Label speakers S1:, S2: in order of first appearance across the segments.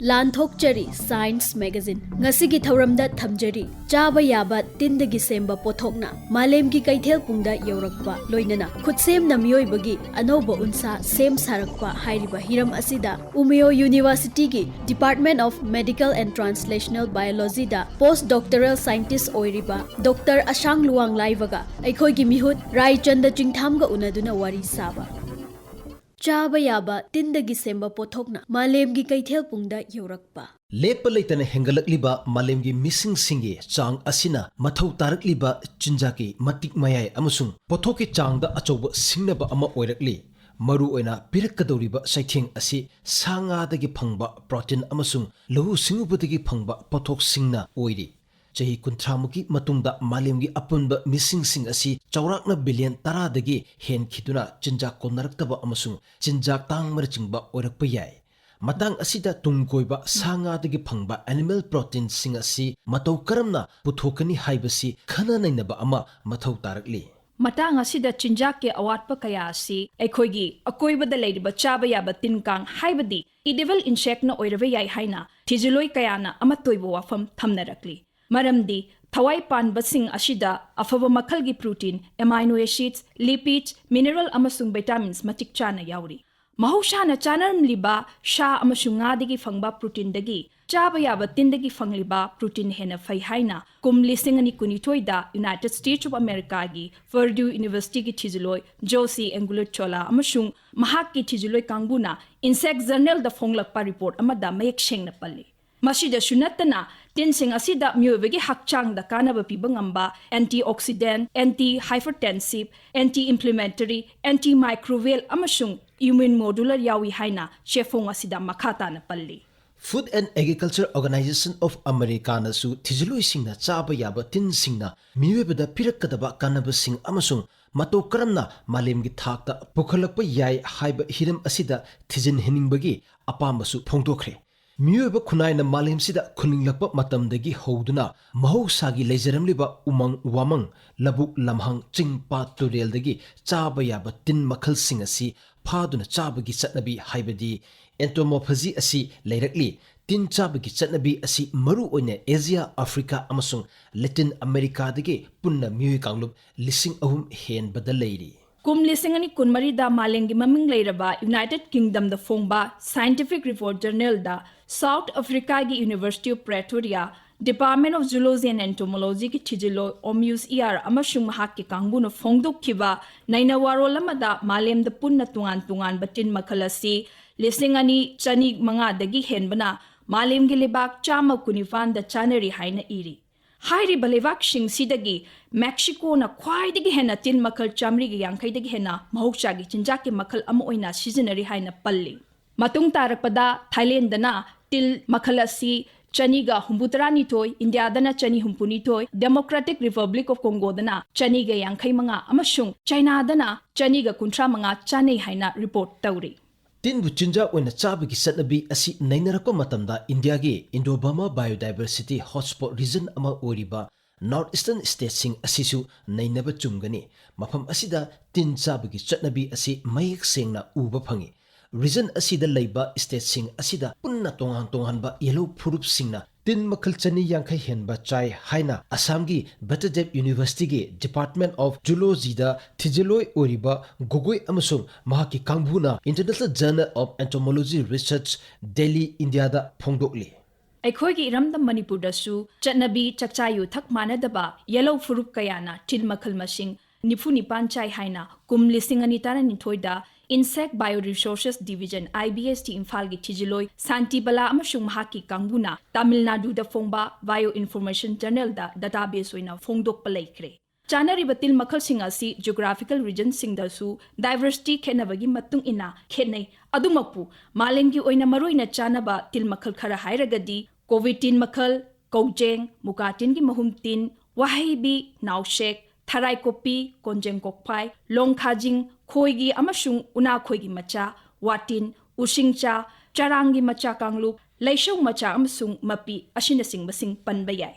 S1: Lanthokchari Science Magazine Ngasigi Thauramda Thamjari Chaba Yaba Tindagi Semba Pothokna Malemgi Keithelpungda Yourakpa Loinana Khutsemna Meeoibagi Anouba Unsa Sem Sarakpa Hairiba Hiram Asida Umea University gi Department of Medical and Translational Biology da Post-Doctoral Scientist Oiriba Dr. Ashang Luwang Laiva ga Aikhoigi Mihut Raichanda Chingtham ga unaduna wari saba Chaba Yaba Tindagi Semba Pothokna Malemgi Keithelpungda Yourakpa
S2: Lepa leitana hengalakliba Malemgi missing singi chang asina mathau tarakliba chinjaki matik mayai amusung pothoki changda achoba singnaba ama oirakli maru oina pirakadoriba saitheng asi sangadagi phangba protein amusung lahu singubadagi phangba pothok singna oiri Chahi kuntramuki matungda Malemgi apunba missing sing asi chaurakna billion taradagi hen khiduna chinjak konaraktaba amasung chinjak tang marchingba oirakpa yai matang asida tungkoiba sangadagi phangba animal protein sing asi matau karamna puthokani haibasi khana nainaba ama mathau tarakli
S3: Matang asida chinjak ke awatpa kaya asi aikhoigi akoibada leiriba chaba yaba tinkang haibadi edible insect na oirabe yai haina thijuloi kayana amatoibo wafam thamnarakli Maramdi thawai panbasing asida afaba makhalgi protein amino acids lipids mineral amasung vitamins matik chana yauri mahushana chanarm liba sha amasung ngadigi phangba protein dagi chaba yaba tindagi phangliba protein hena phai haina kum lisingani kunithoida United States of America gi Purdue University gi thijuloi Josie Angular Chola amasung mahak ki thijuloi kangbuna Insect Journal da phonglakpa report amada mayek shengna palli Masida shunatana tinsing asida Meeoibagi hakchang da kanaba pibangamba antioxidant, anti-hypertensive, anti-inflammatory, antimicrobial amasung immune modular yawi haina chefong asida makata na palli.
S2: Food and Agriculture Organization of America na su thijuloi singna chaba yaba tin singna Meeoibada pirakadaba kanaba sing amasung mato karamna Malemgi thakta pukhalakpa yai haiba hiram asida thijin heningbagi apambasu phongdokre Meeoiba khunai na Malem sida khuninglakpa matamdagi hoduna mahosagi leijaramliba umang wamang labuk lamhang chingpa tureldagi chaba yaba tin makhal sing asi phaduna chabagi chatnabi haibadi entomophagy asi leirakli tin chabagi chatnabi asi maru oine Asia Africa amasung Latin America dagi punna Meeoi kanglup lising ahum hen badaleiri
S3: Kum lisingani kunmarida Malemgi maming leiraba United Kingdom da phongba Scientific Report Journal da South Africa gi University of Pretoria Department of Zoology and Entomology ki thijilo Omus amasung mahak ki kangbuna phongdok khiba naina warolamada Malem da punna tungan batin makhalasi lisingani chani manga dagi henbana Malemgi lebak chama kunifan da chanari haina iri Hairi balevak shing sidagi Mexico na khwaidagi hena tin makhal chamri gi yangkhaidagi hena mahokchagi chinjaki makhal ama oina seasonary haina palli matung tarakpada Thailand dana til makhal asi chaniga humbutrani toy India dana chani humpuni toy Democratic Republic of Congo dana chaniga yangkhai manga amasung China dana chaniga kuntra manga chanei haina report tawri
S2: Tinbu chinja oina chabagi satnabi asi nainarakpa matamda India gi Indo-Burma biodiversity hotspot region ama oriba Northeastern states sing asisu nainaba chumgani mafam asida tin chabagi chatnabi asi mayek sengna uba phangi region asida leiba states sing asida punna tongan ba yellow furup singna tin makhal chani yangkhai henba chai haina Assam gi Dept University gi Department of Zoology da thijiloi oriba gogoi amasung mahaki kangbuna International Journal of Entomology Research Delhi India da phongdokli
S3: Aikhoigi iramda Manipur da su chatnabi chakchayu thak manadaba yellow furup kayana til makhal masing nifu nipan chai haina kum lisingani tarani thoida Insect Bioresources Division IBST Imphal gi thijiloi Santibala amasung mahaki kangbuna Tamil Nadu da phongba Bioinformation Journal da database oina phongdok palaikre Chanari batil makhal sing asi geographical region sing da su diversity khenabagi matung ina khenai adumapu Malemgi oina maroina chanaba til makhal khara hairagadi COVID tin makhal Kojeng Mukatin gi mahum tin Wahibi Naushek Tharai kopi Konjeng kokpai Longkhajing Khoigi amasung una khoigi macha watin usingcha charangi macha kanglu laishong macha amasung mapi ashina sing basing panbayai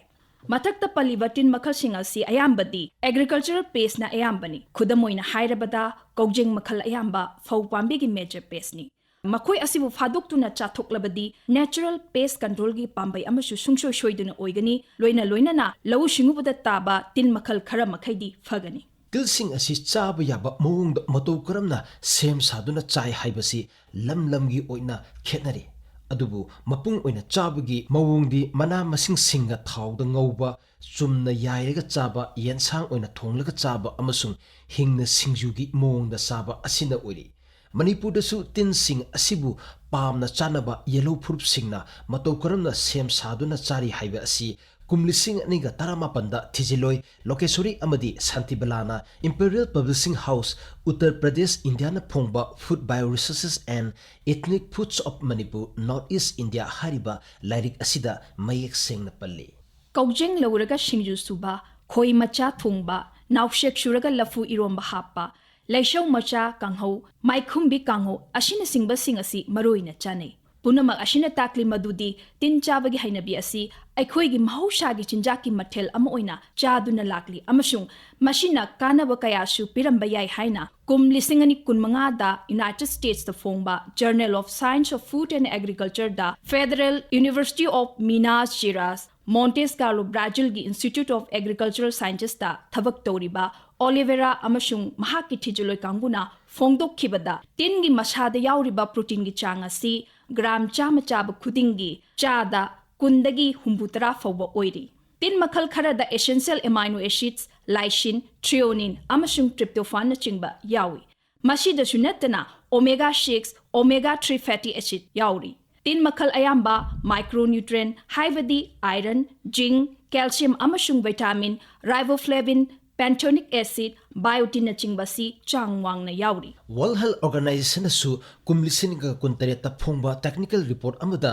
S3: mathakta palibatin makhal sing asi ayambadi agricultural pace na ayambani khudamoina hairabada Kojeng makhal ayamba fau pambi gi major pace ni ꯃꯈꯣꯏ ꯑꯁꯤꯕꯨ ꯐꯥꯗꯣꯛꯇꯨꯅ ꯆꯥꯊꯣꯛꯂꯕꯗꯤ natural paste ꯀꯟꯇ꯭ꯔꯣꯜꯒꯤ ꯄꯥꯝꯕꯩ ꯑꯃꯁꯨ ꯁꯨꯡꯁꯣꯏ ꯁꯣꯏꯗꯨꯅ ꯑꯣꯏꯒꯅꯤ ꯂꯣꯏꯅꯅ ꯂꯧꯎ ꯁꯤꯡꯎꯕꯗ ꯇꯥꯕ ꯇꯤꯟ ꯃꯈꯜ ꯈꯔ ꯃꯈꯩꯗꯤ ꯐꯒꯅꯤ
S2: ꯇꯤꯜꯁꯤꯡ ꯑꯁꯤ ꯆꯥꯕ ꯌꯥꯕ ꯃꯑꯣꯡꯗ ꯃꯇꯧ ꯀꯔꯝꯅ ꯁꯦꯝ ꯁꯥꯗꯨꯅ ꯆꯥꯏ ꯍꯥꯏꯕꯁꯤ ꯂꯝꯒꯤ ꯑꯣꯏꯅ ꯈꯦꯠꯅꯔꯤ ꯑꯗꯨꯕꯨ ꯃꯄꯨꯡ ꯑꯣꯏꯅ ꯆꯥꯕꯒꯤ ꯃꯑꯣꯡꯗꯤ ꯃꯅꯥ ꯃꯁꯤꯡꯁꯤꯡꯒ ꯊꯥꯎꯗ ꯉꯧꯕ ꯆꯨꯝꯅ ꯌꯥꯏꯔꯒ ꯆꯥꯕ ꯌꯦꯟꯁꯥꯡ ꯑꯣꯏꯅ ꯊꯣꯡꯂꯒ ꯆꯥꯕ ꯑꯃꯁꯨꯡ ꯍꯤꯡꯅ ꯁꯤꯡꯖꯨꯒꯤ ꯃꯑꯣꯡꯗ ꯆꯥꯕ ꯑꯁꯤꯅ ꯑꯣꯏꯔꯤ ꯃꯅꯤꯄꯨꯔꯗꯁꯨ ꯇꯤꯟꯁꯤꯡ ꯑꯁꯤꯕꯨ ꯄꯥꯝꯅ ꯆꯥꯅꯕ ꯌꯦꯜꯂꯧ ꯐꯨꯔꯨꯞꯁꯤꯡꯅ ꯃꯇꯧ ꯀꯔꯝꯅ ꯁꯦꯝ ꯁꯥꯗꯨꯅ ꯆꯥꯔꯤ ꯍꯥꯏꯕ ꯑꯁꯤ ꯀꯨꯝ 2018ꯗ ꯊꯤꯖꯤꯜꯂꯣꯏ ꯂꯣꯀꯦꯁ꯭ꯋꯥꯔꯤ ꯑꯃꯗꯤ ꯁꯥꯟꯇꯤꯕꯂꯥꯅ imperial publishing house Uttar Pradesh ꯏꯟꯗꯤꯌꯥꯅ ꯐꯣꯡꯕ food bioresources and ethnic foods of Manipur north east India ꯍꯥꯏꯔꯤꯕ ꯂꯥꯏꯔꯤꯛ ꯑꯁꯤꯗ ꯃꯌꯦꯛ ꯁꯦꯡꯅ ꯄꯜꯂꯤ
S3: ꯀꯧꯖꯦꯡ ꯂꯧꯔꯒ ꯁꯤꯡꯖꯨ ꯁꯨꯕ ꯈꯣꯏ ꯃꯆꯥ ꯊꯣꯡꯕ ꯅꯥꯎꯁꯦꯛ ꯁꯨꯔꯒ ꯂꯐꯨ ꯏꯔꯣꯝꯕ ꯍꯥꯞꯄ ꯂꯩꯁꯧ ꯃꯆꯥ ꯀꯥꯡꯍꯧ ꯃꯥꯏꯈꯨꯝꯕꯤ ꯀꯥꯡꯍꯧ ꯑꯁꯤꯅꯆꯤꯡꯕꯁꯤꯡ ꯑꯁꯤ ꯃꯔꯨꯑꯣꯏꯅ ꯆꯥꯅꯩ ꯄꯨꯝꯅꯃꯛ ꯑꯁꯤꯅ ꯇꯥꯛꯂꯤ ꯃꯗꯨꯗꯤ ꯇꯤꯟ ꯆꯥꯕꯒꯤ ꯍꯩꯅꯕꯤ ꯑꯁꯤ ꯑꯩꯈꯣꯏꯒꯤ ꯃꯍꯧꯁꯥꯒꯤ ꯆꯤꯟꯖꯥꯛꯀꯤ ꯃꯊꯦꯜ ꯑꯃ ꯑꯣꯏꯅ ꯆꯥꯗꯨꯅ ꯂꯥꯛꯂꯤ ꯑꯃꯁꯨꯡ ꯃꯁꯤꯅ ꯀꯥꯟꯅꯕ ꯀꯌꯥꯁꯨ ꯄꯤꯔꯝꯕ ꯌꯥꯏ ꯍꯥꯏꯅ ꯀꯨꯝ 2015ꯗ ꯌꯨꯅꯥꯏꯇꯦꯗ ꯁ꯭ꯇꯦꯠꯁꯇ ꯐꯣꯡꯕ journal of science of food and ꯑꯦꯒ꯭ꯔꯤꯀꯜꯆꯔꯗ federal university of Minas Gerais Montes Claros ꯕ꯭ꯔꯥꯖꯤꯜꯒꯤ ꯏꯟꯁꯇꯤꯇ꯭ꯌꯨꯠ ꯑꯣꯐ ꯑꯦꯒ꯭ꯔꯤꯀꯜꯆꯔꯦꯜ ꯁꯥꯏꯟꯁꯦꯁꯇ ꯊꯕꯛ ꯇꯧꯔꯤꯕ ꯑꯣꯂꯤቬꯔꯥ ꯑꯃꯁꯨꯡ ꯃꯍꯥꯛꯀꯤ ꯊꯤꯖꯤꯜꯂꯣꯏ ꯀꯥꯡꯕꯨꯅ ꯐꯣꯡꯗꯣꯛꯈꯤꯕꯗ ꯇꯤꯟꯒꯤ ꯃꯁꯥꯗ ꯌꯥꯎꯔꯤꯕ ꯄ꯭ꯔꯣꯇꯤꯟꯒꯤ ꯆꯥꯡ ꯑꯁꯤ ꯒ꯭ꯔꯥꯝ 100 ꯆꯥꯕ ꯈꯨꯗꯤꯡꯒꯤ ꯆꯥꯗ 10-60 ꯐꯥꯎꯕ ꯑꯣꯏꯔꯤ ꯇꯤꯟ ꯃꯈꯜ ꯈꯔꯗ ꯑꯦꯁꯦꯟꯁꯤꯌꯦꯜ ꯑꯦꯃꯥꯏꯅꯣ ꯑꯦꯁꯤड्स ꯂꯥꯏꯁꯤꯟ ꯊ꯭ꯔꯤꯑꯣꯅꯤꯟ ꯑꯃꯁꯨꯡ ꯇ꯭ꯔꯤꯞꯇꯣꯐꯥꯟꯅꯆꯤꯡꯕ ꯌꯥꯎꯏ ꯃꯁꯤꯗꯁꯨ ꯅꯠꯇꯅ ओमेगा 6 ओमेगा 3 फैटी एसिड याउरी तीन मखल अयाम्बा माइक्रोन्यूट्रिएंट हाइबदी आयरन जिंक कैल्शियम अमसुंग vitamin riboflavin pantothenic acid biotin चिंगबसी चांग वांगना याउरी
S2: वर्ल्ड हेल्थ ऑर्गेनाइजेशन सु कुमलिसिनगा कुंतरेता फोंबा टेक्निकल रिपोर्ट अमदा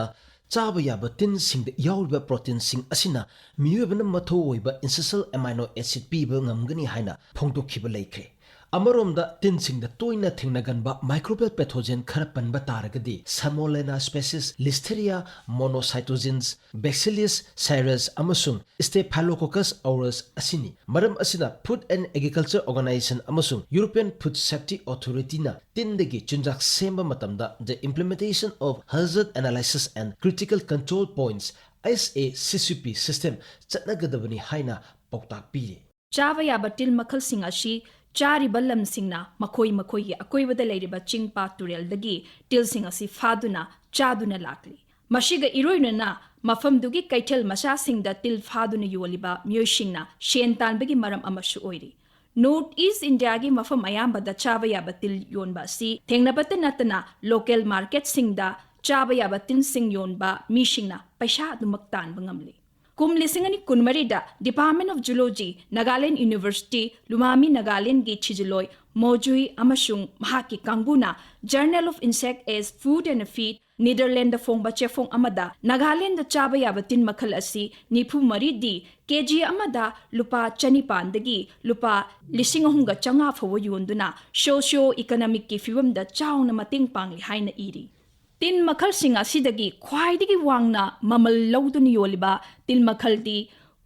S2: चाबा याबा तिन सिंग याउबा प्रोटीन सिंग असिना मियुबना मथो ओइबा एसेंशियल अमाइनो एसिड पीबा ngamgani haina phongdokhiba laikre अमरोमदा तिन सिंग द तोइना थिंगनगनबा माइक्रोबियल पैथोजन खरा पनबा तारगदी सामोलेना species Listeria monocytogenes Bacillus cereus अमसुंग स्टेफाइलोकोकस औरस असिनी मरम असिना फूड एंड एग्रीकल्चर ऑर्गेनाइजेशन अमसुंग यूरोपियन फूड सेफ्टी अथॉरिटीना तिनदगी चिंजाक सेंबा मतमदा the implementation of hazard analysis and critical control points SACCP system चटनगदबनी हाइना पौताक पीरे
S3: चाबा याबा तिल मखल सिंग अशी चारिबा लमसिंगना मखोई मखोई अकोइबदा लेरिबा चिंगपा तुरेलदगी तिलसिंग असि फादुना चादुना लाकली मशिगा इरोइनना मफमदुगी कैथेल मसासिंगदा तिल फादुना योलिबा म्योइसिंगना शेन तानबगी मरम अमसु ओइरी नॉर्थ ईस्ट इंडिया की मफम अयाम्बदा चाबा याबा तिल योनबा असि थेंगनबत नतना लोकल मार्केट सिंगदा चाबा याबा तिल सिंग योनबा मीसिंगना पैसा अदुमक तानबा ngamli कुम 2020 department of zoology Nagaland university Lumami Nagaland की छिजिलोय मोजुई अमसुंग महाकी कांगबुना journal of insect as food and feed Netherland फोंगबा चेफोंग अमदा नागालैंड चाबा याबा तिन मखल असि निफु मरीदी केजी अमदा लुपा चनिपानदगी लुपा 3,500 फव योंदुना सोशियो इकोनॉमिक की फिवमदा चाउना मतेंग पांगली हाइना इरी तीन मखल सिंग असिदगी ख्वाइदगी वांगना ममल लौदुन योलिबा तीन मखल दी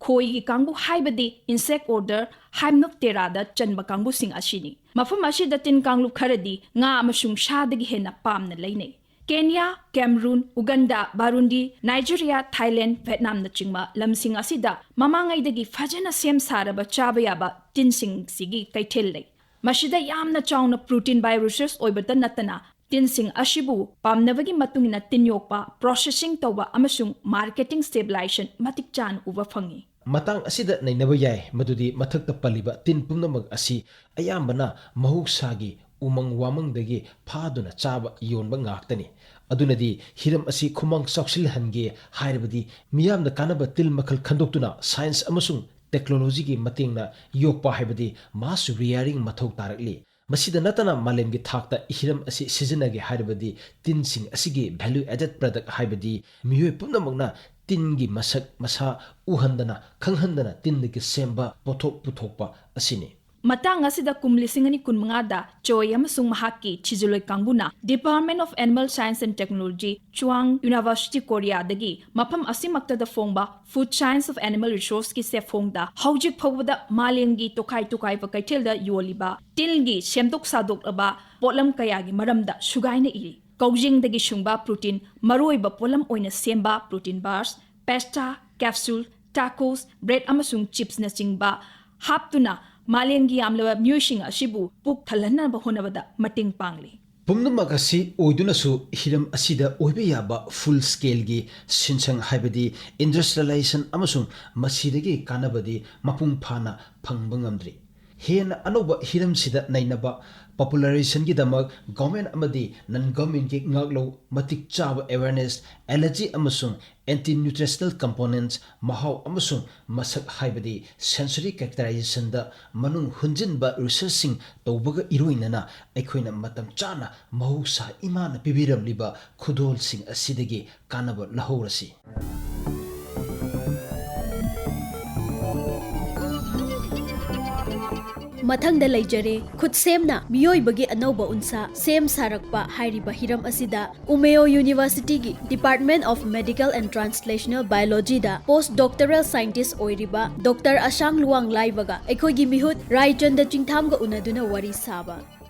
S3: खोई कांगबु हाइबदी इंसेक्ट ऑर्डर हाइमनोप्टेरादा चनबा कांगबु सिंग असिनी मफम असिदा तीन कांगलु खरदी nga अमसुंग शादगी हेना पामना लैनै Kenya Cameroon Uganda Burundi Nigeria Thailand Vietnam नचिंगबा लमसिंग असिदा ममांगैदगी फजना सेम सारबा चाबा याबा तीन सिंग सिगी कैथेल लै मसिदा यामना चाउना प्रोटीन बायोरिसोर्स ओइबता नतना तीन सिंग अशिबु पामनबगी मतुंगिना तीन योकपा प्रोसेसिंग तौबा अमसुंग मार्केटिंग स्टेबलाइजेशन मतिक चान उबा फंगी
S2: मतंग असिदा नैनबा याय मदुदी मथक्ता पलिबा तीन पुंगमग असि अयाम्बना महुसागी उमंग वामंगदगी फादुना चाबा योनबा ngaktani adunadi hiram asi khumang choksil hange hairabadi miyamda kanaba til makhal khandoktuna science amasung technology gi matingna yokpa haibadi mass rearing mathok tarakli masida natana malemgi thakta hiram asi sizinage hairabadi tinsing asigi value added product haibadi miyoi pumnamagna tingi masak masa uhandana khanghandana tindagi semba pothok puthokpa asini
S3: Matang असिदा कुम 2015 चोय अमसुंग महाकी छिजुलोय कांगबुना department of animal science and technology Chungang university Korea दगी मफम असिमक्तदा फोंगबा food science of animal resource की से फोंगदा हौजिक फौबदा मालेंगी तोखाई तोखाई कैथेलदा योलिबा तिलगी सेमदोक सादोकलबा पोटलम कयागी मरमदा सुगाइना इरी ꯀꯧꯖꯤꯡꯗꯒꯤ ꯁꯨꯡꯕ ꯄ꯭ꯔꯣꯇꯤꯟ ꯃꯔꯨꯑꯣꯏꯕ ꯄꯣꯠꯂꯝ ꯑꯣꯏꯅ ꯁꯦꯝꯕ ꯄ꯭ꯔꯣꯇꯤꯟ ꯕꯥꯔꯁ, ꯄꯦꯁꯇꯥ, ꯀꯦꯞꯁꯨꯜ, ꯇꯥꯀꯣꯁ, ꯕ꯭ꯔꯦꯗ ꯑꯃꯁꯨꯡ ꯆꯤꯞꯁꯅꯆꯤꯡꯕ ꯍꯥꯞꯇꯨꯅ ꯃꯥꯂꯦꯝꯒꯤ ꯌꯥꯝꯂꯕ ꯃꯤꯑꯣꯏꯁꯤꯡ ꯑꯁꯤꯕꯨ ꯄꯨꯛ ꯊꯜꯍꯟꯅꯕ ꯍꯣꯠꯅꯕꯗ ꯃꯇꯦꯡ ꯄꯥꯡꯂꯤ꯫
S2: ꯄꯨꯝꯅꯃꯛ ꯑꯁꯤ ꯑꯣꯏꯗꯨꯅꯁꯨ ꯍꯤꯔꯝ ꯑꯁꯤꯗ ꯑꯣꯏꯕ ꯌꯥꯕ ꯐꯨꯜ ꯁ꯭ꯀꯦꯜꯒꯤ ꯁꯤꯟꯁꯪ ꯍꯥꯏꯕꯗꯤ ꯏꯟꯗꯁꯇ꯭ꯔꯤꯌꯦꯂꯥꯏꯖꯦꯁꯟ ꯑꯃꯁꯨꯡ ꯃꯁꯤꯗꯒꯤ ꯀꯥꯟꯅꯕꯗꯤ ꯃꯄꯨꯡ ꯐꯥꯅ ꯐꯪꯕ ꯉꯝꯗ꯭ꯔꯤ꯫ ꯍꯦꯟꯅ ꯑꯅꯧꯕ ꯍꯤꯔꯝꯁꯤꯗ ꯅꯩꯅꯕ ꯄꯣꯄꯨꯂꯔꯥꯏꯖꯦꯁꯟꯒꯤꯗꯃꯛ ꯒꯚꯔꯟꯃꯦꯟꯠ ꯑꯃꯗꯤ ꯅꯟ ꯒꯚꯔꯟꯃꯦꯟꯠꯀꯤ ꯉꯥꯛꯂꯧ ꯃꯇꯤꯛ ꯆꯥꯕ ꯑꯦꯋꯦꯌꯔꯅꯦꯁ, ꯑꯦꯂꯔꯖꯤ ꯑꯃꯁꯨꯡ ꯑꯦꯟꯇꯤ ꯅ꯭ꯌꯨꯇ꯭ꯔꯤꯁꯅꯦꯜ ꯀꯝꯄꯣꯅꯦꯟꯠꯁ, ꯃꯍꯥꯎ ꯑꯃꯁꯨꯡ ꯃꯁꯛ ꯍꯥꯏꯕꯗꯤ ꯁꯦꯟꯁꯔꯤ ꯀꯦꯔꯦꯛꯇꯔꯥꯏꯖꯦꯁꯟꯗ ꯃꯅꯨꯡ ꯍꯨꯟꯖꯤꯟꯕ ꯔꯤꯁꯔꯆꯁꯤꯡ ꯇꯧꯕꯒ ꯏꯔꯣꯏꯅꯅ ꯑꯩꯈꯣꯏꯅ ꯃꯇꯝ ꯆꯥꯅ ꯃꯍꯧꯁꯥ ꯏꯃꯥꯅ ꯄꯤꯕꯤꯔꯝꯂꯤꯕ ꯈꯨꯗꯣꯜꯁꯤꯡ ꯑꯁꯤꯗꯒꯤ ꯀꯥꯟꯅꯕ ꯂꯧꯍꯧꯔꯁꯤ꯫
S1: ꯃꯊꯪꯗ ꯂꯩꯖꯔꯦ ꯈꯨꯠꯁꯦꯝꯅ ꯃꯤꯑꯣꯏꯕꯒꯤ ꯑꯅꯧꯕ ꯎꯟꯁꯥ ꯁꯦꯝ ꯁꯥꯔꯛꯄ ꯍꯥꯏꯔꯤꯕ ꯍꯤꯔꯝ ꯑꯁꯤꯗ ꯎꯃꯦꯌꯣ ꯌꯨꯅꯤꯚꯔꯁꯤꯇꯤꯒꯤ ꯗꯤꯄꯥꯔꯠꯃꯦꯟꯠ ꯑꯣꯐ ꯃꯦꯗꯤꯀꯦꯜ ꯑꯦꯟड ꯇ꯭ꯔꯥꯟꯁꯂꯦꯁꯅꯦꯜ ꯕꯥꯏꯑꯣꯂꯣꯖꯤꯗ ꯄꯣꯁꯠ-ꯗꯣꯛꯇꯔꯦꯜ ꯁꯥꯏꯟꯇꯤꯁꯠ ꯑꯣꯏꯔꯤꯕ ꯗꯣꯛꯇꯔ ꯑꯁꯥꯡ ꯂꯨꯋꯥꯡ ꯂꯥꯏꯕꯒ ꯑꯩꯈꯣꯏꯒꯤ ꯃꯤꯍꯨꯠ ꯔꯥꯏꯆꯟꯗ ꯆꯤꯡꯊꯥꯝꯒ ꯎꯅꯗꯨꯅ ꯋꯥꯔꯤ ꯁꯥꯕ꯫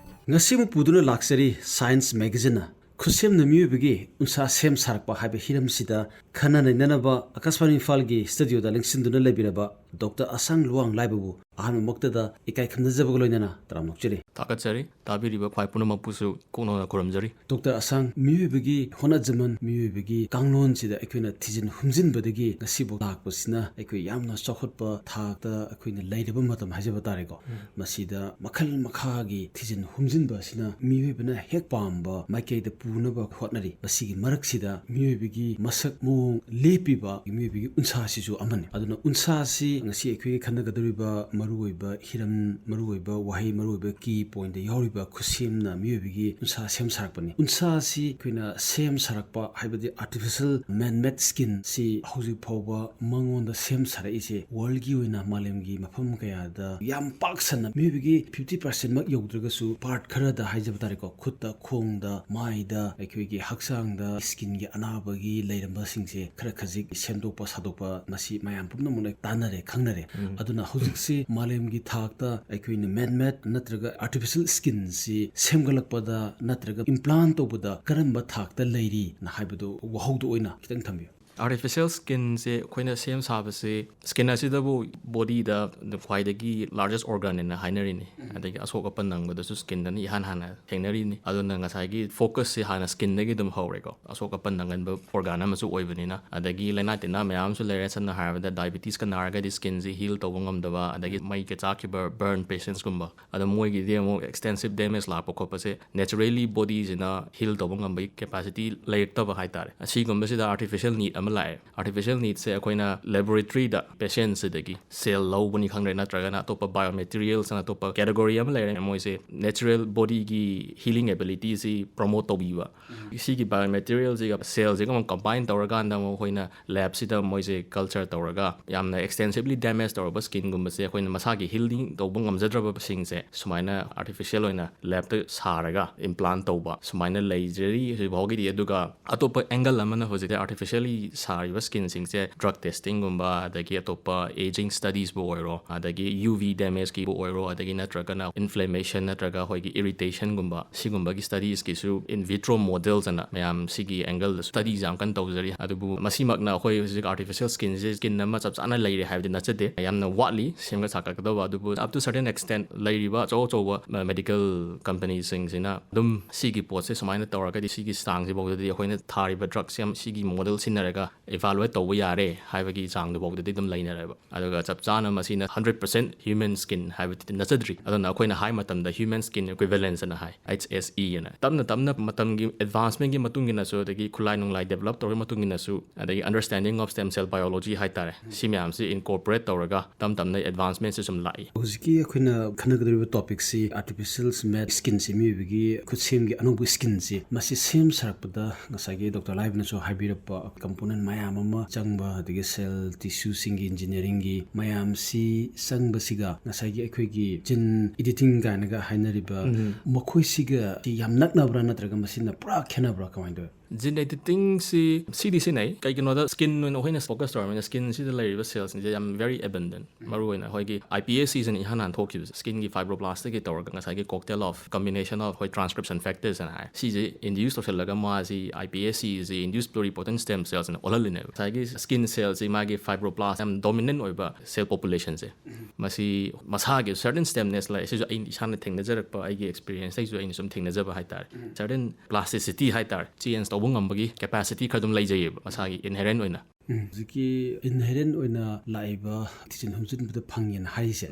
S4: ꯉꯁꯤꯃꯨꯛ ꯄꯨꯗꯨꯅ ꯂꯥꯛꯆꯔꯤ ꯁꯥꯏꯟꯁ ꯃꯦꯒꯥꯖꯤꯟꯅ ꯈꯨꯠꯁꯦꯝꯅ ꯃꯤꯑꯣꯏꯕꯒꯤ ꯎꯟꯁꯥ ꯁꯦꯝ ꯁꯥꯔꯛꯄ ꯍꯥꯏꯕ ꯍꯤꯔꯝꯁꯤꯗ ꯈꯟꯅ ꯅꯩꯅꯅꯕ ꯑꯀꯥꯁꯕꯥꯅꯤ ꯏꯝꯐꯥꯜꯒꯤ ꯁ꯭ꯇꯨꯗꯤꯑꯣꯗ ꯂꯦꯡꯁꯤꯟꯗꯨꯅ ꯂꯩꯕꯤꯔꯕ ꯗꯣꯛꯇꯔ ꯑꯁꯥꯡ ꯂꯨꯋꯥꯡ ꯂꯥꯏꯕꯕꯨ ꯑꯍꯥꯟꯕꯃꯛꯇꯗ ꯏꯀꯥꯏ ꯈꯨꯝꯅꯖꯕꯒ ꯂꯣꯏꯅꯅ ꯇꯔꯥꯝꯅꯣꯛꯆꯔꯤ꯫
S5: ꯊꯥꯒꯠꯆꯔꯤ ꯇꯥꯕꯤꯔꯤꯕ ꯈ꯭ꯋꯥꯏ ꯄꯨꯝꯅꯃꯛꯄꯨꯁꯨ ꯀꯣꯛꯅꯅ ꯈꯨꯔꯨꯝꯖꯔꯤ꯫
S4: ꯗꯣꯛꯇꯔ ꯑꯁꯥꯡ, ꯃꯤꯑꯣꯏꯕꯒꯤ ꯍꯣꯠꯅꯖꯃꯟ, ꯃꯤꯑꯣꯏꯕꯒꯤ ꯀꯥꯡꯂꯣꯟꯁꯤꯗ ꯑꯩꯈꯣꯏꯅ ꯊꯤꯖꯤꯟ ꯍꯨꯝꯖꯤꯟꯕꯗꯒꯤ ꯉꯁꯤꯐꯥꯎ ꯂꯥꯛꯄꯁꯤꯅ ꯑꯩꯈꯣꯏ ꯌꯥꯝꯅ ꯆꯥꯎꯈꯠꯄ ꯊꯥꯛꯇ ꯑꯩꯈꯣꯏꯅ ꯂꯩꯔꯕ ꯃꯇꯝ ꯍꯥꯏꯖꯕ ꯇꯥꯔꯦꯀꯣ꯫ ꯃꯁꯤꯗ ꯃꯈꯜ ꯃꯈꯥꯒꯤ ꯊꯤꯖꯤꯟ ꯍꯨꯝꯖꯤꯟꯕ ꯑꯁꯤꯅ ꯃꯤꯑꯣꯏꯕꯅ ꯍꯦꯛ ꯄꯥꯝꯕ ꯃꯥꯏꯀꯩꯗ ꯄꯨꯅꯕ ꯍꯣꯠꯅꯔꯤ꯫ ꯃꯁꯤꯒꯤ ꯃꯔꯛꯁꯤꯗ ꯃꯤꯑꯣꯏꯕꯒꯤ ꯃꯁꯛ ꯃꯑꯣꯡ ꯂꯦꯞꯄꯤꯕ ꯃꯤꯑꯣꯏꯕꯒꯤ ꯎꯟꯁꯥꯁꯤꯁꯨ ꯑꯃꯅꯤ꯫ ꯑꯗꯨꯅ ꯎꯟꯁꯥꯁꯤ ꯉꯁꯤ ꯑꯩꯈꯣꯏꯒꯤ ꯈꯟꯅꯒꯗꯧꯔꯤꯕ ꯃꯔꯨꯑꯣꯏꯕ ꯍꯤꯔꯝ, ꯃꯔꯨꯑꯣꯏꯕ ꯋꯥꯍꯩ, ꯃꯔꯨꯑꯣꯏꯕ ꯀꯤ ꯄꯣꯏꯟꯠꯇ ꯌꯥꯎꯔꯤꯕ ꯈꯨꯠꯁꯦꯝꯅ ꯃꯤꯑꯣꯏꯕꯒꯤ ꯎꯟꯁꯥ ꯁꯦꯝ ꯁꯥꯔꯛꯄꯅꯤ꯫ ꯎꯟꯁꯥꯁꯤ ꯑꯩꯈꯣꯏꯅ ꯁꯦꯝ ꯁꯥꯔꯛꯄ ꯍꯥꯏꯕꯗꯤ ꯑꯥꯔꯇꯤꯐꯤꯁꯤꯌꯦꯜ ꯃꯦꯟ-ꯃꯦꯗ ꯁ꯭ꯀꯤꯟꯁꯤ ꯍꯧꯖꯤꯛ ꯐꯥꯎꯕ ꯃꯉꯣꯟꯗ ꯁꯦꯝ ꯁꯥꯔꯛꯏꯁꯦ ꯋꯥꯔꯜꯒꯤ ꯑꯣꯏꯅ ꯃꯥꯂꯦꯝꯒꯤ ꯃꯐꯝ ꯀꯌꯥꯗ ꯌꯥꯝ ꯄꯥꯛ ꯁꯟꯅ ꯃꯤꯑꯣꯏꯕꯒꯤ 50% ꯃꯛ ꯌꯧꯗ꯭ꯔꯒꯁꯨ ꯄꯥꯔꯠ ꯈꯔꯗ ꯍꯥꯏꯖꯕ ꯇꯥꯔꯦꯀꯣ, ꯈꯨꯠꯇ, ꯈꯣꯡꯗ, ꯃꯥꯏꯗ, ꯑꯩꯈꯣꯏꯒꯤ ꯍꯛꯆꯥꯡꯗ ꯁ꯭ꯀꯤꯟꯒꯤ ꯑꯅꯥꯕꯒꯤ ꯂꯩꯔꯝꯕꯁꯤꯡꯁꯦ ꯈꯔ ꯈꯖꯤꯛ ꯁꯦꯝꯗꯣꯛꯄ ꯁꯥꯗꯣꯛꯄ ꯃꯁꯤ ꯃꯌꯥꯝ ꯄꯨꯝꯅꯃꯛꯅ ꯇꯥꯟꯅꯔꯦ, ꯈꯪꯅꯔꯦ꯫ ꯑꯗꯨꯅ ꯍꯧꯖꯤꯛꯁꯤ ꯃꯥꯂꯦꯝꯒꯤ ꯊꯥꯛꯇ ꯑꯩꯈꯣꯏꯅ ꯃꯦꯟ-ꯃꯦꯗ ꯅꯠꯇ꯭ꯔꯒ ꯑꯥꯔꯇꯤꯐꯤꯁꯤꯌꯦꯜ ꯁ꯭ꯀꯤꯟꯁꯤ ꯁꯦꯝꯒꯠꯂꯛꯄꯗ ꯅꯠꯇ꯭ꯔꯒ ꯏꯝꯄ꯭ꯂꯥꯟ ꯇꯧꯕꯗ ꯀꯔꯝꯕ ꯊꯥꯛꯇ ꯂꯩꯔꯤꯅ ꯍꯥꯏꯕꯗꯨ ꯋꯥꯍꯧꯗꯣ ꯑꯣꯏꯅ ꯈꯤꯇꯪ ꯊꯝꯕꯤꯌꯨ꯫
S5: ꯑꯥꯔꯇꯤꯐꯤꯁꯤꯌꯦꯜ ꯁ꯭ꯀꯤꯟꯁꯦ ꯑꯩꯈꯣꯏꯅ ꯁꯦꯝ ꯁꯥꯕꯁꯦ ꯁ꯭ꯀꯤꯟ ꯑꯁꯤꯗꯕꯨ ꯕꯣꯗꯤꯗ ꯈ꯭ꯋꯥꯏꯗꯒꯤ ꯂꯥꯔꯖꯦꯁ ꯑꯣꯔꯒꯥꯟ ꯍꯥꯏꯅꯔꯤꯅꯤ꯫ ꯑꯗꯒꯤ ꯑꯁꯣꯛ ꯑꯄꯟ ꯅꯪꯕꯗꯁꯨ ꯁ꯭ꯀꯤꯟꯗꯅ ꯏꯍꯥꯟ ꯍꯥꯟꯅ ꯊꯦꯡꯅꯔꯤꯅꯤ꯫ ꯑꯗꯨꯅ ꯉꯁꯥꯏꯒꯤ ꯐꯣꯀꯁꯁꯦ ꯍꯥꯟꯅ ꯁ꯭ꯀꯤꯟꯗꯒꯤ ꯑꯗꯨꯝ ꯍꯧꯔꯦꯀꯣ, ꯑꯁꯣꯛ ꯑꯄꯟ ꯅꯪꯍꯟꯕ ꯑꯣꯔꯒꯥꯟ ꯑꯃꯁꯨ ꯑꯣꯏꯕꯅꯤ나꯫ ꯑꯗꯒꯤ ꯂꯩꯅꯥ ꯇꯤꯟꯅꯥ ꯃꯌꯥꯝꯁꯨ ꯂꯩꯔꯦ꯫ ꯁꯝꯅ ꯍꯥꯏꯔꯕꯗ ꯗꯥꯏꯕꯤꯇꯤꯁꯀ ꯅꯥꯔꯒꯗꯤ ꯁ꯭ꯀꯤꯟꯁꯤ ꯍꯤꯜ ꯇꯧꯕ ꯉꯝꯗꯕ, ꯑꯗꯒꯤ ꯃꯩꯒ ꯆꯥꯛꯈꯤꯕ ꯕꯔꯟ ꯄꯦꯁꯦꯟꯠꯁꯀꯨꯝꯕ, ꯑꯗꯣ ꯃꯣꯏꯒꯤꯗꯤ ꯑꯃꯨꯛ ꯑꯦꯛꯁꯇꯦꯟꯁꯤቭ ꯗꯦꯃꯦꯖ ꯂꯥꯛꯄ ꯈꯣꯠꯄꯁꯦ ꯅꯦꯆꯔꯦꯂꯤ ꯕꯣꯗꯤꯁꯤꯅ ꯍꯤꯜ ꯇꯧꯕ ꯉꯝꯕꯒꯤ ꯀꯦꯄꯥꯁꯤꯇꯤ ꯂꯩꯔꯛꯇꯕ ꯍꯥꯏꯇꯥꯔꯦ꯫ ꯑꯁꯤꯒꯨꯝꯕꯁꯤꯗ ꯑꯥꯔꯇꯤꯐꯤꯁꯤꯌꯦꯜ ꯅꯤꯗ ꯑꯃ ꯂꯥꯛꯑꯦ꯫ ꯑꯥꯔꯇꯤꯐꯤꯁꯤꯌꯦꯜ ꯅꯤꯗꯁꯦ ꯑꯩꯈꯣꯏꯅ ꯂꯦꯕꯣꯔꯦꯇꯔꯤꯗ ꯄꯦꯁꯦꯟꯠꯁꯤꯗꯒꯤ ꯁꯦꯜ ꯂꯧꯕꯅꯤ ꯈꯪꯗ꯭ꯔꯦ, ꯅꯠꯇ꯭ꯔꯒꯅ ꯑꯇꯣꯞꯄ ꯕꯥꯏꯑꯣꯃꯦꯇꯤꯔꯤꯌꯦꯜꯁꯅ ꯑꯇꯣꯞꯄ ꯀꯦꯇꯦꯒꯣꯔꯤ ꯑꯃ ꯂꯩꯔꯦ꯫ ꯃꯣꯏꯁꯦ ꯅꯦꯆꯔꯦꯜ ꯕꯣꯗꯤꯒꯤ ꯍꯤꯂꯤꯡ ꯑꯦꯕꯤꯂꯤꯇꯤꯁꯤ ꯄ꯭ꯔꯣꯃꯣꯠ ꯇꯧꯕꯤꯕ꯫ ꯁꯤꯒꯤ ꯕꯥꯏꯑꯣꯃꯦꯇꯤꯔꯤꯌꯦꯜꯁꯤꯒ ꯁꯦꯜꯁꯤꯒ ꯑꯃꯨꯛ ꯀꯝꯕꯥꯏꯟ ꯇꯧꯔꯀꯥꯟꯗ ꯑꯃꯨꯛ ꯑꯩꯈꯣꯏꯅ ꯂꯦꯕꯁꯤꯗ ꯃꯣꯏꯁꯦ ꯀꯜꯆꯔ ꯇꯧꯔꯒ ꯌꯥꯝꯅ ꯑꯦꯛꯁꯇꯦꯟꯁꯤꯚꯂꯤ ꯗꯦꯃꯦꯖ ꯇꯧꯔꯕ ꯁ꯭ꯀꯤꯟꯒꯨꯝꯕꯁꯦ ꯑꯩꯈꯣꯏꯅ ꯃꯁꯥꯒꯤ ꯍꯤꯂꯤꯡ ꯇꯧꯕ ꯉꯝꯖꯗ꯭ꯔꯕꯁꯤꯡꯁꯦ ꯁꯨꯃꯥꯏꯅ ꯑꯥꯔꯇꯤꯐꯤꯁꯤꯌꯦꯜ ꯑꯣꯏꯅ ꯂꯦꯕꯇ ꯁꯥꯔꯒ ꯏꯝꯄ꯭ꯂꯥꯟ ꯇꯧꯕ ꯁꯨꯃꯥꯏꯅ ꯂꯩꯖꯔꯤ ꯍꯧꯖꯤꯛꯐꯥꯎꯒꯤꯗꯤ꯫ ꯑꯗꯨꯒ ꯑꯇꯣꯞꯄ ꯑꯦꯡꯒꯜ ꯑꯃꯅ ꯍꯧꯖꯤꯛꯇꯤ ꯑꯥꯔꯇꯤꯐꯤꯁꯤꯌꯦꯜꯂꯤ ꯁꯥꯔꯤꯕ ꯁ꯭ꯀꯤꯟꯁꯤꯡꯁꯦ ꯗ꯭ꯔꯒ ꯇꯦꯁꯇꯤꯡꯒꯨꯝꯕ, ꯑꯗꯒꯤ ꯑꯇꯣꯞꯄ ꯑꯦꯖꯤꯡ ꯁ꯭ꯇꯗꯤꯁꯕꯨ ꯑꯣꯏꯔꯣ, ꯑꯗꯒꯤ UV ꯗꯦꯃꯦꯖꯀꯤꯕꯨ ꯑꯣꯏꯔꯣ, ꯑꯗꯒꯤ ꯅꯠꯇ꯭ꯔꯒꯅ ꯏꯟꯐ꯭ꯂꯦꯃꯦꯁꯟ ꯅꯠꯇ꯭ꯔꯒ ꯑꯩꯈꯣꯏꯒꯤ ꯏꯔꯤꯇꯦꯁꯟꯒꯨꯝꯕ ꯁꯤꯒꯨꯝꯕꯒꯤ ꯁ꯭ꯇꯗꯤꯁꯀꯤꯁꯨ ꯏꯟ ꯚꯤꯇ꯭ꯔꯣ ꯃꯣꯗꯦꯜꯁ ꯑꯅ ꯃꯌꯥꯝ ꯁꯤꯒꯤ ꯑꯦꯡꯒꯜꯗ ꯁ꯭ꯇꯗꯤꯁ ꯌꯥꯝ ꯀꯟꯅ ꯇꯧꯖꯔꯤ꯫ ꯑꯗꯨꯕꯨ ꯃꯁꯤꯃꯛꯅ ꯑꯩꯈꯣꯏ ꯍꯧꯖꯤꯛ ꯑꯥꯔꯇꯤꯐꯤꯁꯤꯌꯦꯜ ꯁ꯭ꯀꯤꯟꯁꯦ ꯁ꯭ꯀꯤꯟ ꯑꯃ ꯆꯞ ꯆꯥꯅ ꯂꯩꯔꯦ ꯍꯥꯏꯕꯗꯤ ꯅꯠꯆꯗꯦ, ꯌꯥꯝꯅ ꯋꯥꯠꯂꯤ ꯁꯦꯝꯒꯠ ꯁꯥꯒꯠꯀꯗꯕ꯫ ꯑꯗꯨꯕꯨ ꯑꯞ ꯇꯨ ꯁꯔꯇꯦꯟ ꯑꯦꯛꯁꯇꯦꯟꯠ ꯂꯩꯔꯤꯕ ꯑꯆꯧ ꯑꯆꯧꯕ ꯃꯦꯗꯤꯀꯦꯜ ꯀꯝꯄꯅꯤꯁꯤꯡꯁꯤꯅ ꯑꯗꯨꯝ ꯁꯤꯒꯤ ꯄꯣꯠꯁꯦ ꯁꯨꯃꯥꯏꯅ ꯇꯧꯔꯒꯗꯤ ꯁꯤꯒꯤ ꯆꯥꯡꯁꯤꯐꯥꯎꯗꯗꯤ ꯑꯩꯈꯣꯏꯅ ꯊꯥꯔꯤꯕ ꯗ꯭ꯔꯒꯁꯦ ꯁꯤꯒꯤ ꯃꯣꯗꯦꯜ ꯁꯤꯖꯤꯟꯅꯔꯒ ꯏꯚꯥꯂꯨꯌꯦꯠ ꯇꯧꯕ ꯌꯥꯔꯦ ꯍꯥꯏꯕꯒꯤ ꯆꯥꯡꯗꯨꯐꯥꯎꯗꯗꯤ ꯑꯗꯨꯝ ꯂꯩꯅꯔꯦꯕ꯫ ꯑꯗꯨꯒ ꯆꯞ ꯆꯥꯅ ꯃꯁꯤꯅ 100% ꯍ꯭ꯌꯨꯃꯦꯟ ꯁ꯭ꯀꯤꯟ ꯍꯥꯏꯕꯗꯤ ꯅꯠꯆꯗ꯭ꯔꯤ꯫ ꯑꯗꯨꯅ ꯑꯩꯈꯣꯏꯅ ꯍꯥꯏ ꯃꯇꯝꯗ ꯍ꯭ꯌꯨꯃꯦꯟ ꯁ꯭ꯀꯤꯟ ꯏꯀ꯭ꯋꯤꯚꯦꯂꯦꯟꯁ ꯑꯅ ꯍꯥꯏ, HSE ꯑꯅ꯫ ꯇꯞꯅ ꯇꯞꯅ ꯃꯇꯝꯒꯤ ꯑꯦꯗꯚꯥꯟꯁꯃꯦꯟꯠꯒꯤ ꯃꯇꯨꯡ ꯏꯟꯅꯁꯨ, ꯑꯗꯒꯤ ꯈꯨꯠꯂꯥꯏ ꯅꯨꯡꯂꯥꯏ ꯗꯦꯕꯂꯞ ꯇꯧꯔꯕ ꯃꯇꯨꯡ ꯏꯟꯅꯁꯨ, ꯑꯗꯒꯤ understanding of stem cell biology ꯍꯥꯏꯇꯥꯔꯦ, ꯁꯤ ꯃꯌꯥꯝꯁꯤ ꯏꯟꯀꯣꯔꯄꯣꯔꯦꯠ ꯇꯧꯔꯒ ꯇꯞ ꯇꯞꯅ ꯑꯦꯗꯚꯥꯟꯁꯃꯦꯟꯠꯁꯦ ꯁꯨꯝ ꯂꯥꯛꯏ꯫
S4: ꯍꯧꯖꯤꯛꯀꯤ ꯑꯩꯈꯣꯏꯅ ꯈꯟꯅꯒꯗꯧꯔꯤꯕ ꯇꯣꯄꯤꯛꯁꯤ ꯑꯥꯔꯇꯤꯐꯤꯁꯤꯌꯦꯜ ꯃꯦꯗ ꯁ꯭ꯀꯤꯟꯁꯤ, ꯃꯤꯑꯣꯏꯕꯒꯤ ꯈꯨꯠꯁꯦꯝꯒꯤ ꯑꯅꯧꯕ ꯁ꯭ꯀꯤꯟꯁꯤ, ꯃꯁꯤ ꯁꯦꯝ ꯁꯥꯔꯛꯄꯗ ꯉꯁꯥꯏꯒꯤ ꯗꯣꯛꯇꯔ ꯂꯥꯏꯕꯅꯁꯨ ꯍꯥꯏꯕꯤꯔꯛꯄ component component mayam ama changba adigi cell tissue singi engineering gi mayam si sangba siga ngasai gi ekhoi gi gene editing ga hainariba makhoi siga yam naknabra natraga masina pura khenabra kamaido
S5: gene editing si CDC nei kai kino da skin no hoina focus tor na skin si da layer cells ni am very abundant maru hoina hoi gi IPS season i hanan thok skin gi fibroblast gi tor ga ngasai gi cocktail of combination of hoi transcription factors and si je induced to laga ma si IPS is induced pluripotent stem cells and olaline sai gi skin cells i ma gi fibroblast am dominant oiba cell population se masi masa gi certain stemness like si ai ishan thing na jarak pa ai gi experience sai ju ai sum thing na jaba haitar certain plasticity haitar change ngambagi capacity khadum leijayeba masagi inherent oina
S4: ziki inherent oina laiva tijin humjin bida phangyen haise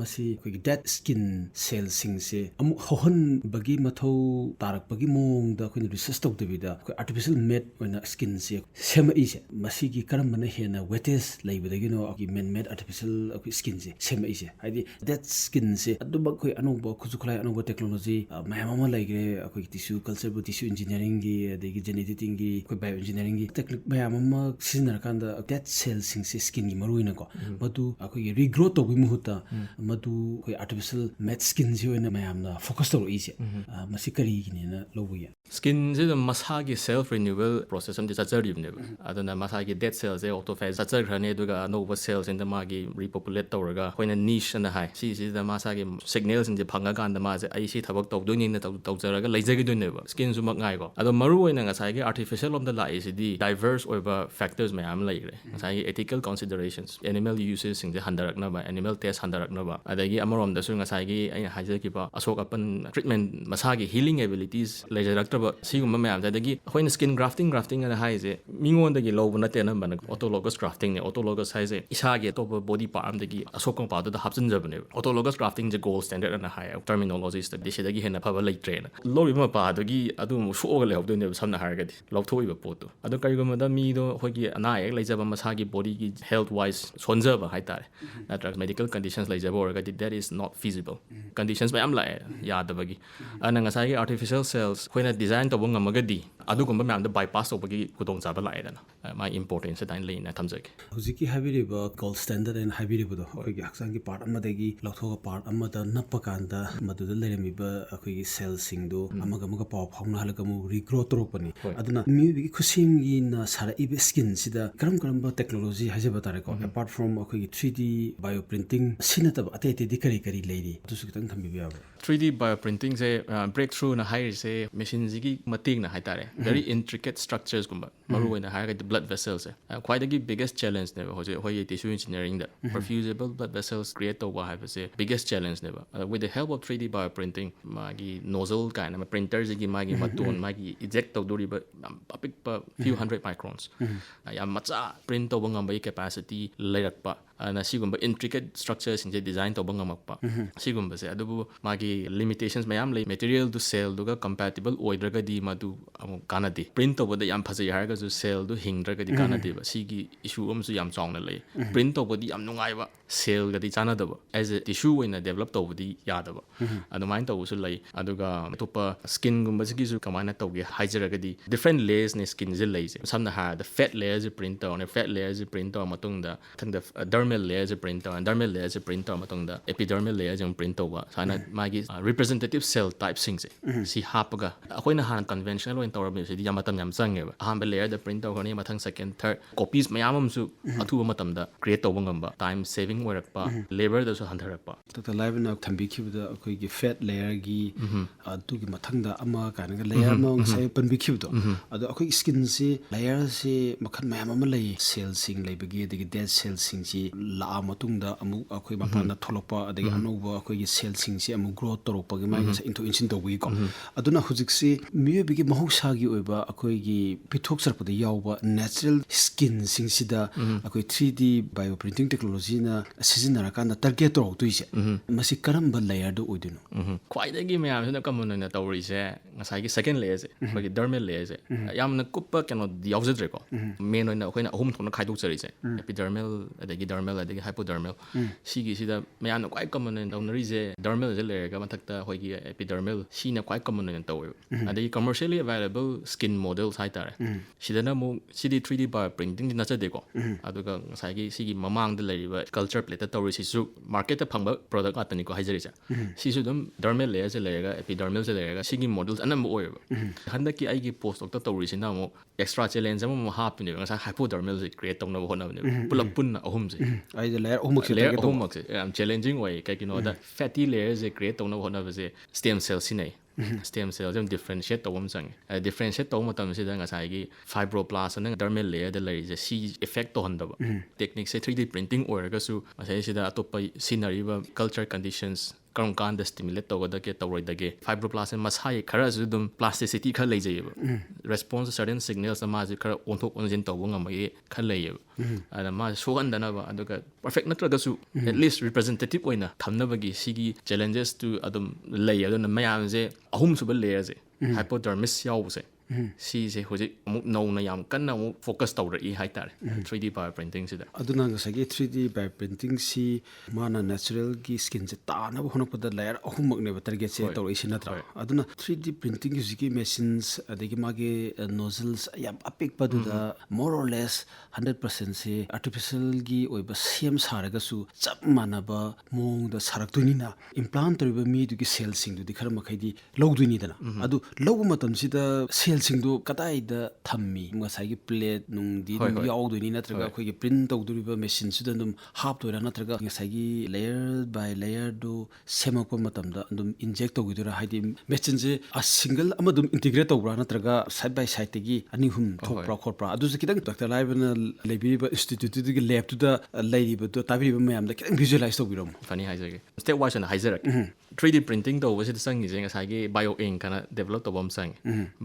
S4: masi koi dead skin cell sing se amu hohon bagi mathau tarak bagi mong da koi research tok debida koi artificial made oina skin se sema ise masi gi karam bana hena weightless laiba dagi no ki man made artificial skin se sema ise haidi dead skin se adu koi anouba khujukhlai anouba technology mayama laigre koi tissue culture bu tissue engineering gi adegi gene editing gi koi bioengineering gi technique mayama sizinarkanda dead cell sing se skin gi maruina ko madu akoi regrowth to gi muhuta madu koi artificial made skin ji oina mayamna focus to ise masi kari gi ne lobuya
S5: skin je the masagi self renewal process am disaster ne adana masagi dead cells e autophage disaster grane duga nova cells in the magi repopulate tawraga hoina niche na hai si the masagi signals in the phanga kan da ma je ai si thabak taw doini na taw jaraga leijagi doine ba skin su mak ngai ko ado maru oina ngasai gi artificial of the lai is the diverse over factors mayam laigre ngasai ethical considerations animal uses sing the handarakna ba animal test handarakna ba adagi amarom da su ngasai gi aina haijaki ba asok apan treatment masagi healing abilities leijarak ba sigumba mayam dagi hoina skin grafting ana haise mingon dagi lobu na tena ban autologous grafting ne autologous haise isage to body part am dagi asokong pa da hapsin jabne autologous grafting je gold standard ana hai terminologies da dishidagi hena phaba leitre na lori ma pa dagi adu mu sho ga lehobdo ne samna hargadi lawthoi ba pot adu kaigoma da mi do hogi ana ek leijaba masagi body gi health wise sonjaba haitare natra medical conditions leijaba orgadi that is not feasible conditions mayam la yadabagi ana ngasai artificial cells hoina design to bunga magadi adu gumba mayam da bypass obagi kudong chaba la edana my importance da leina thamjage
S4: hujiki habiriba gold standard and habiriba do hoigi haksang gi part amadagi lawthoga part amada napakanda maduda leremiba akoi cell sing do amaga paw phawna halaga mu regrowth ropani aduna mi khusim gi na sara ibe skin sida karam ba technology hajaba tare ko apart from akoi 3D bioprinting sinata ate di kari leiri tu su kitang thambi ba
S5: 3D bioprinting se breakthrough na hire se machine zigi mating na haitare very intricate structures gumba maru na hire the blood vessels quite the biggest challenge ne hoi tissue engineering da perfusable blood vessels create over have se biggest challenge ne with the help of 3D bioprinting magi nozzle kind of printer zigi magi maton magi eject to dori ba apik pa few hundred microns ya macha print to ngam capacity leirakpa na sigumba intricate structures in the design to bangamakpa sigumba se adu magi limitations mayam lay material to cell duga compatible oidraga di madu kanadi print to boda yam phasai harga ju cell du hindraga di kanadi ba sigi issue amsu yam chongna lay print to bodi yam nungai ba cell ga di chana daba as a tissue in a develop to bodi yadaba adu mind to su lay aduga topa skin gumba sigi su kamana to ge hajaraga di different layers ne skin je lay samna ha the fat layers printer on a fat layers printer matung da thang the dermal layers printer and dermal layers printer matung da epidermal layers printer wa sana magi representative cell type sing si hapaga akoina han conventional in tower si yamatam yam change ba han layer the printer ko ni mathang second third copies mayamam su athu matam da create to ngamba time saving oirakpa labor da su handharakpa
S4: to live na thambi khibda akoi gi fat layer gi adu gi mathang da ama kana layer ma sai panbi khibdo adu akoi skin si layer si makhan mayam ama lay cell sing laibagi adigi dead cell sing si la matungda amu akoi mapana tholokpa adigi anouba akoi gi cell sing si amu growth torokpa gi mai into insin to wi ko aduna hujuk si Meeoibagi mahousa gi oiba akoi gi pithok sarpada yawba natural skin sing sida akoi 3D bioprinting technology na seasonara kan target torok tuise masi karamba layer do oidino
S5: khwaidagi mayam sina common na tawri se ngasai gi second layer se khoi dermal layer se yamna kuppa kano yawjadre ko main oina akoina ahum thona khaidok chari se epidermal adagi dermal epidermal adagi hypodermal sigi sida mayamna quite common in downrise dermal je lerga mathakta hoigi epidermal sina quite common in tawe adagi commercially available skin models haitare sidana mo cd 3D bioprinting dina chade ko aduga ngasai sigi mamang da leriba culture plate tawri sisu market ta phangba product atani ko haijari cha sisu dum dermal layer je lerga epidermal je lerga sigi models anam oiba handa ki aigi post doctor tawri sina mo extra challenge mo hapni ngasai hypodermal je create tawna hona ne pulak punna ahum je
S4: ai de layer ahum
S5: layer ahum je am challenging way kai kino da fatty layers je create tawna hona je stem cell sinai stem cells jam differentiate tawam sang differentiate taw matam sida ngasai gi fibroblast na dermal layer da lari je si effect to handaba technique se 3D printing orga su asai sida atopa scenery ba culture conditions karam kan da stimulate tawada ke tawroi dage fibroblast masai khara su dum plasticity kha leijayeba response to certain signals ma ji khara onthok onjin tawanga mai kha leyeba ana ma sogan dana ba aduga perfect natraga su at least representative oina thamnabagi sigi challenges to adum lay aduna mayam je ahum suba layer je hypodermis yawse si se hoji amuk nauna yam kanna amuk focus tawri haitare 3D bioprinting sida
S4: aduna ngasagi 3D bioprinting si mana natural gi skin je ta na hono pada layer ahumak ne target se tawri sinatra aduna 3D printing gi machines adegi mage nozzles yam apik padu da more or less 100% se artificial gi oiba sem saraga su chap manaba mong da sarak tunina implant toriba mi du gi cell sing du dikhara makhai di logduini dana adu logu matam sida cell sing du kadai da thammi ngasai gi plate nung di yauduni natraga khoi gi print tawduriba machine sida dum hap toira natraga ngasai gi layer by layer du semakpa matam da dum inject tawidura haidi machine je a single ama dum integrate tawbra natraga side by side tegi ani hum thokpra khotpra adu je kidang Dr. Laiva na lebiba institute gi lab tu da laiba tu tabiba mayam da kidang visualize tawbiram
S5: funny haijage step wise na haijarak 3D printing to was sang ni ngasai gi bio ink kana develop to bom sang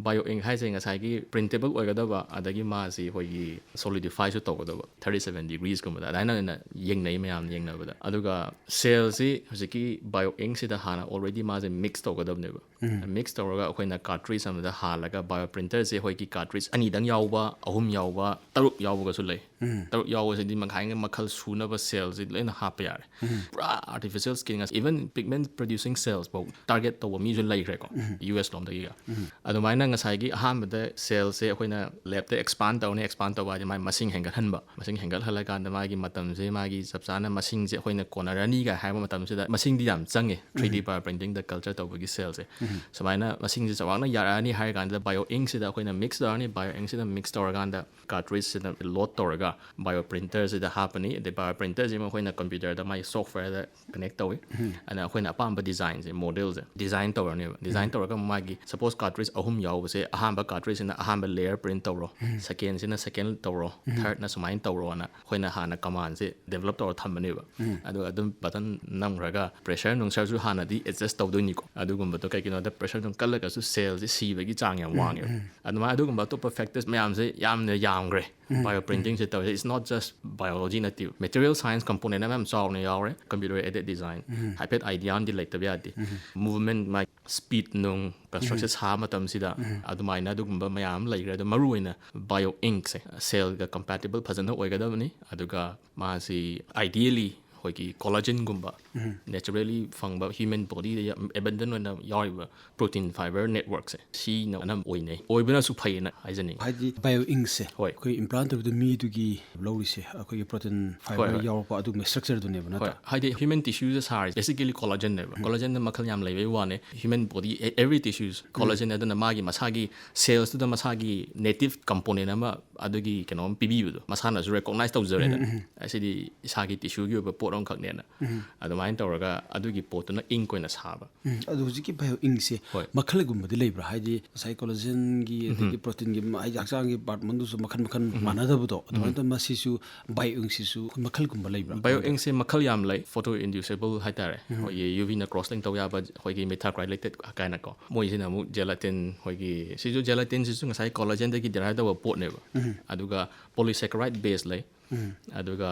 S5: bio ink haise ngasai gi printable oigadaba adagi ma si hoigi solidify su tawgadaba 37 degrees kuma da daina na yengnai mayam yengnaba da aduga cell si hosiki bio ink si da hana already ma je mix tawgadab neba mix tawraga akoina cartridge amada halaga bio printer se hoigi cartridge ani dang yawba ahum yawba taruk yawba su lei taruk yawba se di makhai makhal sunaba cells it lena hapa yare pura artificial skin even pigment producing cells bo target to mi ju lai reko US lom da gi adumaina ngasai gi aham da cells se akoina lab da expand tawa mai masing hengal hanba masing hengal halaga da magi matam se magi sabsana masing je akoina konarani ga haiba matam se da masing di yam change 3D bioprinting the culture tawgi cells se samaina masing je chawang na yarani hai ga da bio ink se da akoina mix da ni bio ink se da mix tawra da cartridge se da load tawra bioprinter se da hapani the bioprinter je akoina computer da mai software da connect tawi ana akoina apamba design je models design tawra ni design tawra ga magi suppose cartridge ahum yaw se ahamba cartridge na ahamba layer print tawro second sina second tawro third na sumain tawro na hoina hana command se develop tawra thamani ba adu adum button namraga pressure nung sar ju hana di adjust tawdoni ko adu gumba to kai kino da pressure nung kala ka su cell se si bagi chang yam wang adu ma adu gumba to factors mayam se yamne yamgre bioprinting se tawse it's not just biology native material science component na mam saw ne yawre computer aided design hyped idea on the like tabiati movement my speed nung construction ha matam sida adumaina dugumba mayam laigre da maruina bio ink se cell ga compatible phajana oigadabani aduga ma si ideally hoiki collagen gumba naturally fangba human body da abundant na yariba protein fiber network se si na anam oine oibana su phaina haijani
S4: haidi bio ink se koi implant of the me to gi lowri se akoi protein fiber Yourakpa adu me structure du ne bana
S5: haidi human tissues are basically collagen ne collagen na makhal yam laiwe wane human body every tissues collagen adana magi masagi cells to the masagi native component ama adugi kenom pibiu do masana su recognize tawjare da asidi isagi tissue gi pot on khakne na adumain tawraga adugi potuna ink koina saba
S4: adu hujiki bio ink se makhal gumba di leibra haidi collagen gi adigi protein gi ai haksang gi part mandu su makhan manada bu do adu masi su bio ink su makhal gumba leibra
S5: bio ink se makhal yam lai photo inducible haitare ye UV na cross link taw ya ba hoigi methacrylated kaina ko moi sina mu gelatin hoigi si jo gelatin si su ngasai collagen da gi derive da pot ne ba aduga polysaccharide base lai aduga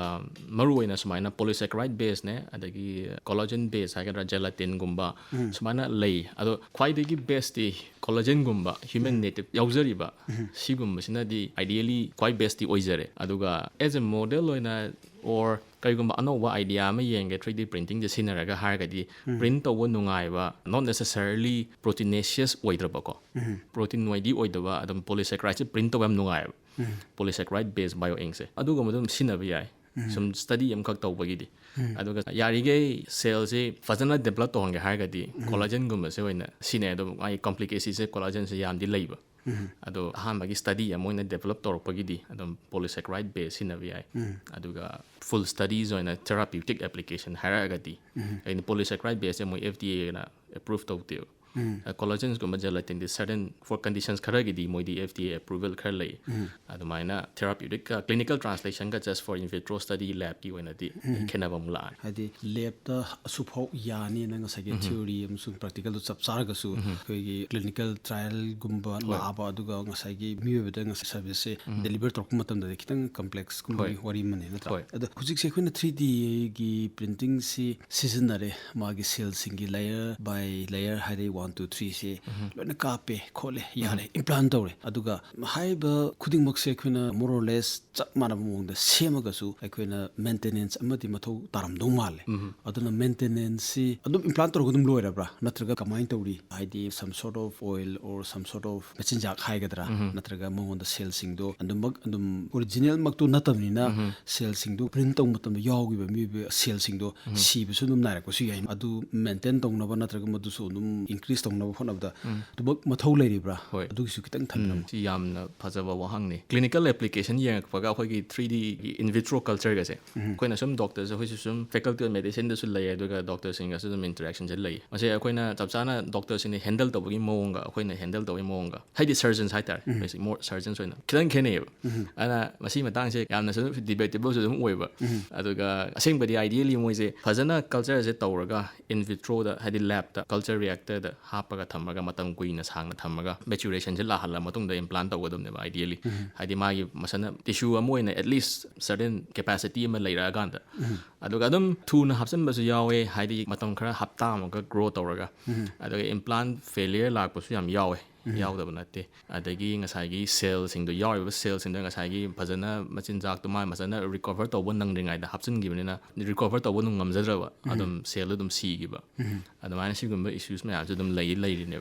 S5: maruina sumaina polysaccharide base ne adagi collagen base hagadra gelatin gumba sumaina lei ado khwaidagi base ti collagen gumba human native yauzari ba sigumba sina di ideally quite best ti oizare aduga as a model oina or kaigumba anouba idea ama yenge 3D printing je sinaraga haragadi print tawba nungaiba not necessarily proteinaceous oidrabako protein oidi oidaba adum polysaccharide print tawba nungaiba polysaccharide based bioink se aduga madum sinaba yai some study am kak tawbagidi aduga yarige cell se fazana develop tawhange haragadi collagen gumba se oina sine adum ai complications se collagen se yamdi leiba ado ahanbagi study amoina develop tawrpagidi adum polysaccharide base sinaba yai aduga full studies oina therapeutic application haragadi in polysaccharide base mo FDA na approve tawteu collagens gumba gelatin di certain for conditions kharagidi moidi FDA approval khar lei adumaina therapeutic clinical translation ga just for in vitro study lab ki oina di khenabam la
S4: hadi lab ta supho yani na ngasagi theory amsung practical chap sarga su koigi clinical trial gumba laba aduga ngasagi miwebda ngas service deliver tork matam da kitang complex gumba wari mane natra adu hujik se khuna 3D gi printing si seasonare magi cell singi layer by layer hari 1 2 3 se lona kape khole yare implant tawre aduga haiba khuding mak se khuna more or less chap mana mong da semaga su akhuna maintenance amati mathau taram dong male aduna maintenance si adum implant tor gudum loira bra natraga kamai tawri haidi some sort of oil or some sort of machinjak haigadra natraga mong da cell sing do adum original mak tu natamni na cell sing do print tong matam yawi ba mi cell sing do si bi su num naira ko su yai adu maintain tong na ba natraga madu su num increase tong na hon abda to mathau leiri bra adu su kitang thanam
S5: si yamna phajaba wahang ni clinical application yang paga khoi 3D in vitro culture ga se koina sum doctors hoi sum faculty of medicine da su lay aduga doctors singa sum interaction je lay ase koina chapchana doctors in handle tawgi moonga koina handle tawgi moonga haidi surgeons haitar basic more surgeons oina kitang khene ana masi matang se yamna su debatable su oiba aduga aseng badi ideally moi se phajana culture je tawraga in vitro da haidi lab da culture reactor da hapaga thamaga matam kuina sangna thamaga maturation je la hala matung da implant tawgadum ne ideally haidi magi masana tissue amoina at least certain capacity ma leira ganda aduga adum thuna hapsan basu yawe haidi matam khara hapta amaga grow tawraga aduga implant failure lakpasu yam yawe yaudaba nate adagi ngasai cell sing do yaw cell sing do ngasai phajana machinjak to mai masana recover tawba nangringai da hapchin gibnina recover tawba nu ngamjadraba adum cell adum si giba adumana sigumba issues ma adum lay ne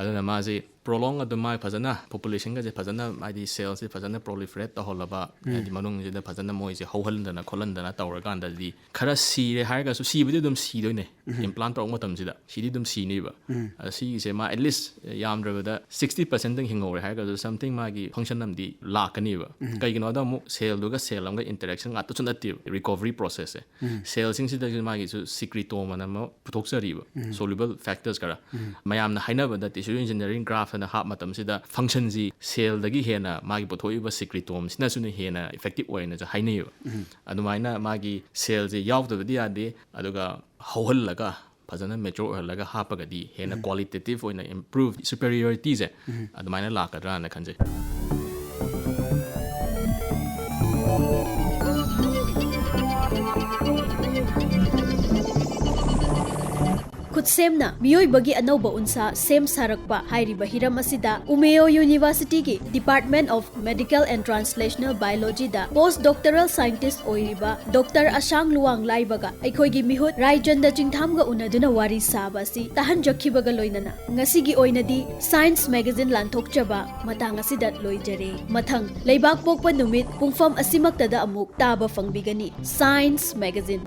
S5: aduna ma je prolong adumai phajana population ga je phajana id cells je phajana proliferate to holaba adi manung je da phajana moi je hohalndana kholandana tawraganda di khara si re harga su si bidi dum si doine implant tawng matam sida si di dum si ni ba si se ma at least yamdra 60% ding hingore harga something magi function namdi lakani ba kaigino da mu cell duga cell amga interaction atu chunati recovery process cell sing sida magi su secretome na ma putoksari ba soluble factors kara mayam na haina ba da tissue engineering graph na ha matam sida function ji cell dagi hena magi puthoi ba secretome sina sune hena effective way na ja haina adumaina magi cell ji yawda di ade aduga hawhallaga fazana mature laga hapagadi hena qualitative oina improve superiority je adumaina lakadra na khanje
S1: Khutsemna Meeoibagi Anouba Unsa Sem Sarakpa hairiba hiram asida Umea University gi Department of Medical and Translational Biology da Post-Doctoral Scientist oiriba Dr. Ashang Luwang Laiva ga aikhoigi mihut Raichanda Chingtham ga unaduna wari saba si tahan jakhibaga loinana ngasigi oinadi Science Magazine lanthokchaba matang asida loijare mathang leibak pokpa numit pungfam asimakta da amuk taba fangbigani Science Magazine